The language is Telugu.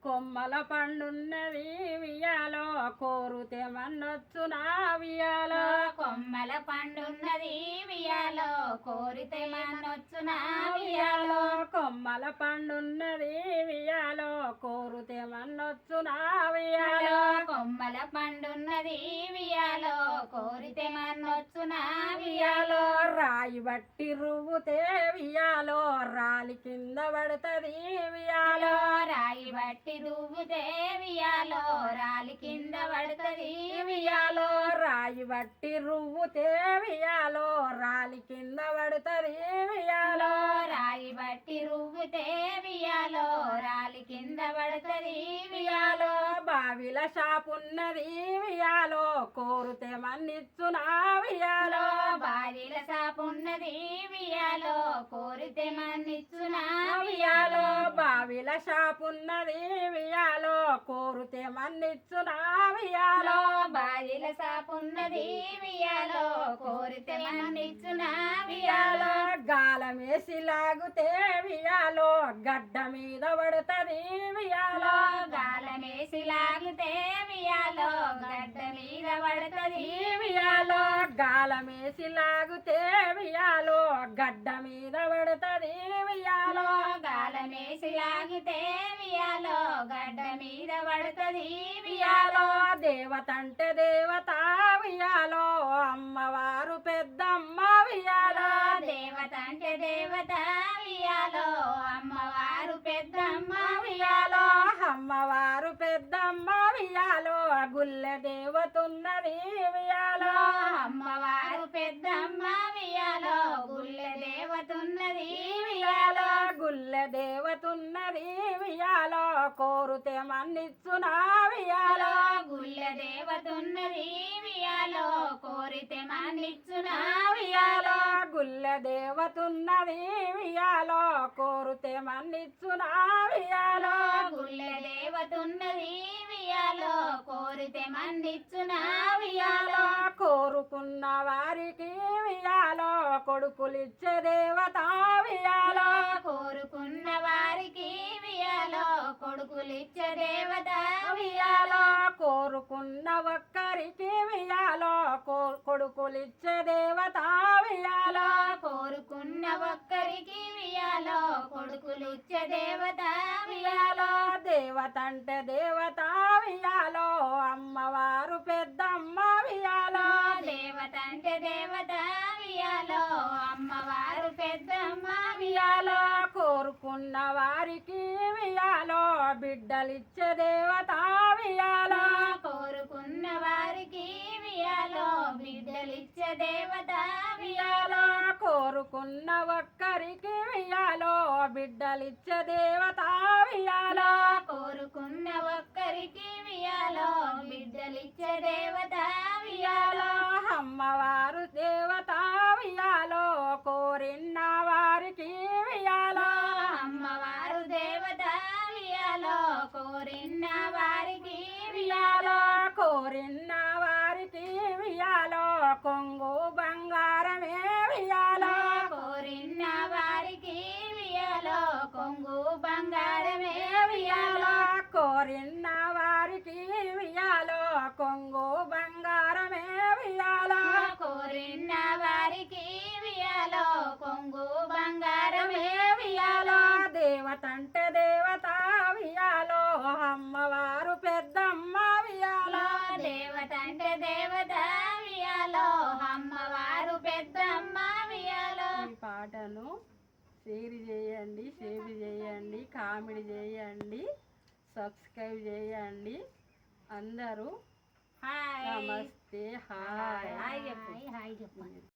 కొమ్మల పండున్నది వియాలో కోరుతే మన్నొచ్చునా వియాలో కొమ్మల పండున్నది వియాలో కోరితే మన్నొచ్చునా వియాలో కొమ్మల పండున్నది వియాలో కోరుతే మన్నొచ్చునా వియాలో కొమ్మల పండున్నది వియాలో కోరితే మన్నొచ్చునా వియాలో రాయి బట్టి రువ్వుతే వియాలో రాలి కింద పడుతుంది వియాలో రాయి బట్టి రువ్వుతే వియాలో రాలి కింద పడుతుంది వియాలో రాయి బట్టి రువ్వుతే వియాలో రాలి కింద పడుతుంది వియాలో రాయి బట్టి రువ్వుతే వియాలో రాలి కింద పడుతుంది వియాలో బావిల షాపున్నది వియాలో కోరుతే మన్నిచ్చునా వియాలో బావిల సాపున్నది వియాలో కోరితే మన్నిచ్చునా వియాలో బావిల షాపున్నది వియాలో కోరుతే మన్నిచ్చునా వియాలో బావిల సాపున్నది వియాలో కోరితే మన్నిచ్చునా వియాలో గాలమేసి లాగుతే వియాలో గడ్డ మీద పడుతుంది వియాలో గాలమేసి లాగితే వియాలో గడ్డ మీద పడుతుంది వియాలో గాలమేసి లాగుతే వియాలో గడ్డ మీద పడుతుంది వియాలో గాలమేసి లాగితే వియాలో గడ్డ మీద పడుతుంది వియాలో దేవతంటే దేవత వియాలో అమ్మవారు పెద్దమ్మ వియాలో దేవత అంటే దేవత వియాలో అమ్మవారు పెద్దమ్మ వియాలో అమ్మవారు పెద్దమ్మ వియాలో గుల్లె దేవతున్నది వియాలో అమ్మవారు పెద్దమ్మ వియాలో గుళ్ళె దేవతున్నది వియాలో గుల్లె దేవతున్నది వియాలో కోరుతే మన్నిచ్చునా వియాలో గుళ్ళె దేవతున్నది వియాలో కోరితే మన్నిచ్చునా వియాలో గుల్లె దేవతున్నది వియాలో కోరుతే మన్నిచ్చునా వియాలో గుళ్ళె దేవతున్నది వియాలో కోరితే మన్నిచ్చునా వియాలో కోరుకున్న వారికి వియాలో కొడుకులిచ్చే దేవత వియాలో కోరుకున్న వారికి వియాలో కొడుకులిచ్చే దేవత వియాలో కోరుకున్న ఒక్కరికి వియాలో కొడుకులిచ్చే దేవత వియాలో కోరుకున్న ఒక్కరికి వియాలో కొడుకులిచ్చే దేవత వియాలో దేవత అంటే దేవత వియాలో అమ్మవారు పెద్దమ్మ వియాలో దేవత అంటే దేవత వియాలో అమ్మవారు పెద్దమ్మ వియాలో కోరుకున్న వారికి వియాలో బిడ్డలిచ్చే దేవత వియాలో కోరుకున్న వారికి వియాలో బిడ్డలిచ్చే దేవత వియాలో కోరుకున్న ఒక్కరికి వియాలో బిడ్డలిచ్చే దేవత వియాలో కోరుకున్న ఒక్కరికి వియాలో బిడ్డలిచ్చే దేవత వియాలో అమ్మవారు దేవత వియాలో కోరిన వారికి వియాలో అమ్మవారు దేవత వియాలో కోరిన వారికి వియాలో కోరిన వారికి వియాలో కొంగు బంగారమే వియాలో కోరిన వారికి వియాలో కొంగు బంగారమే వియాలో కోరిన వారికి వియాలో కొంగు బంగారమే వియాలో కోరిన వారికి వియాలో కొంగు బంగారమే వియాలో దేవత అంటే దేవత వియాలో అమ్మవారు పెద్దమ్మ వియాలో దేవత అంటే దేవత వియాలో అమ్మవారు పెద్దమ్మ వియాలో ఈ పాటను షేర్ చేయండి కామెంట్ చేయండి సబ్స్క్రైబ్ చేయండి అందరూ హాయ్ నమస్తే హాయ్ హాయ్ చెప్పు